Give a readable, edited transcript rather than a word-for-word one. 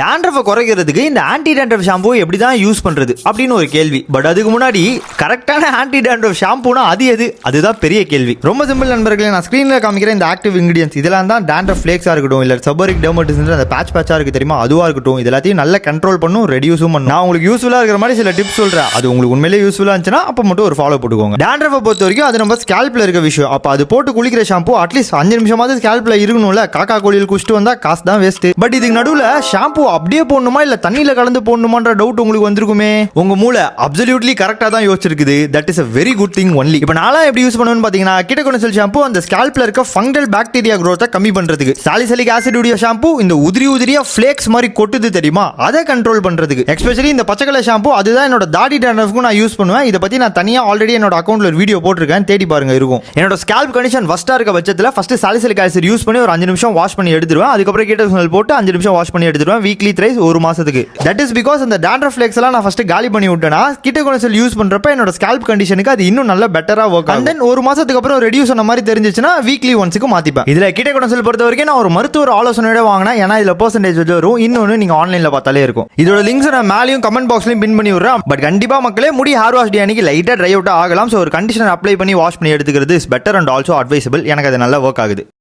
டாண்ட்ரஃபை குறைக்கிறதுக்கு இந்த anti dandruff shampoo எப்படி தான் யூஸ் பண்ணுறது அப்படின்னு ஒரு கேள்வி. பட் அதுக்கு முன்னாடி கரெக்டான ஆன்டி டாண்ட்ரஃப் ஷாம்புனா அதுதான் பெரிய கேள்வி. ரொம்ப சிம்பிள் நண்பர்களே, நான் ஸ்க்ரீனில் காமிக்கிற இந்த ஆக்டிவ் இன்கிரியன்ஸ் இதெல்லாம் தான் டாண்ட்ரஃப் ஃப்ளேக்ஸாக இருக்கட்டும், இல்லை சபரிக் டெர்மட்டிஸ் அந்த பேட்சாக இருக்குது தெரியுமா, அதுவாக இருக்கட்டும், இது எல்லாத்தையும் நல்லா கண்ட்ரோல் பண்ணும், ரெடியூஸும் பண்ணும். நான் உங்களுக்கு யூஸ்ஃபுல்லாக இருக்கிற மாதிரி சில டிப்ஸ் சொல்கிறேன். அது உங்களுக்கு உண்மையிலேயே யூஸ்ஃபுல்லாக இருந்துச்சுன்னா அப்போ மட்டும் ஒரு ஃபாலோ போட்டுக்கோங்க. டாண்ட்ரஃபை பொறுத்த வரைக்கும் அது நம்ம ஸ்கேல்பில் இருக்க விஷயம். அப்போ அது போட்டு குளிக்கிற ஷாம்பு அட்லீஸ்ட் 5 நிமிஷமாவது ஸ்கேல்பில் இருக்கணும்ல. காக்கா கோழியில் குடிச்சிட்டு வந்தால் காசு தான் வேஸ்ட். பட் இதுக்கு நடுவில் ஷாம்பு அப்படியே போடணுமா இல்ல தண்ணியில கலந்து போடணுமான்ற டவுட் உங்களுக்கு வந்திருக்குமே. உங்க மூளை அப்சல்யூட்லி கரெக்டா தான் யோசிச்சிருக்குது. That is a very good thing only. இப்போ நாளா எப்படி யூஸ் பண்ணுவேன்னு பாத்தீங்கன்னா, கீட்டகோனசோல் ஷாம்பு அந்த ஸ்கேல்ப்ல இருக்க ஃபங்கல் பாக்டீரியா growth-ஐ கம்மி பண்றதுக்கு, சாலிசிலிக் ஆசிட் உடைய ஷாம்பு இந்த உதிரியா ஃப்ளேக்ஸ் மாதிரி கொட்டுது தெரியுமா, அதை கண்ட்ரோல் பண்றதுக்கு. எஸ்பெஷலி இந்த பச்சை கலர் ஷாம்பு அதுதான் என்னோட தாடி டாண்ட்ரஃப்க்கு நான் யூஸ் பண்ணுவேன். இதை பத்தி நான் தனியா ஆல்ரெடி என்னோட அக்கௌண்ட்ல ஒரு வீடியோ போட்டிருக்கேன், தேடி பாருங்க இருக்கும். என்னோட ஸ்கேல்ப் கண்டிஷன் வஸ்டா இருக்க பட்சத்தில் ஃபர்ஸ்ட் சாலிசிலிக் ஆசிட் யூஸ் பண்ணி ஒரு 5 நிமிஷம் வாஷ் பண்ணி எடுத்துருவேன். அதுக்கப்புறம் கீட்டகோனசோல் போட்டு 5 நிமிஷம் வாஷ் பண்ணி எடுத்துருவேன். வீக்லி த்ரைஸ் ஒரு மாசத்துக்கு. தட் இஸ் பிகாஸ் அந்த டாண்ட்ரஃப் ஃப்ளேக்ஸ் எல்லாம் நான் ஃபர்ஸ்ட் காலி பண்ணி விட்டேனா, கீட்டகோனசோல் யூஸ் பண்றப்ப என்னோட ஸ்கேல்ப் கண்டிஷனுக்கு அது இன்னும் நல்ல பெட்டரா ஒர்க் ஆகும். தென் ஒரு மாசத்துக்கு அப்புறம் ரெடியூஸ் ஆன மாதிரி தெரிஞ்சிச்சுன்னா வீக்லி ஒன்ஸ்க்கு மாத்திப்பேன். இதுல கீட்டகோனசோல் பொறுத்த வரைக்கும் நான் ஒரு மருத்துவர் ஆலோசனையோட வாங்கினேன். ஏன்னா இதுல பெர்சன்டேஜ் வரும். இன்னொன்னு நீங்க ஆன்லைன்ல பார்த்தாலே இருக்கும். இதோட லிங்க்ஸ் நான் மேலேயும் கமெண்ட் பாக்ஸ்லயும் பின் பண்ணி விடுறேன். பட் கண்டிப்பா மக்களே, முடி ஹேர் வாஷ் டே அன்னைக்கு லைட்டா ட்ரை அவுட் ஆகலாம். சோ ஒரு கண்டிஷனர் அப்ளை பண்ணி வாஷ் பண்ணி எடுத்துக்கிறது is better and also advisable. எனக்கு அது நல்லா ஒர்க் ஆகுது.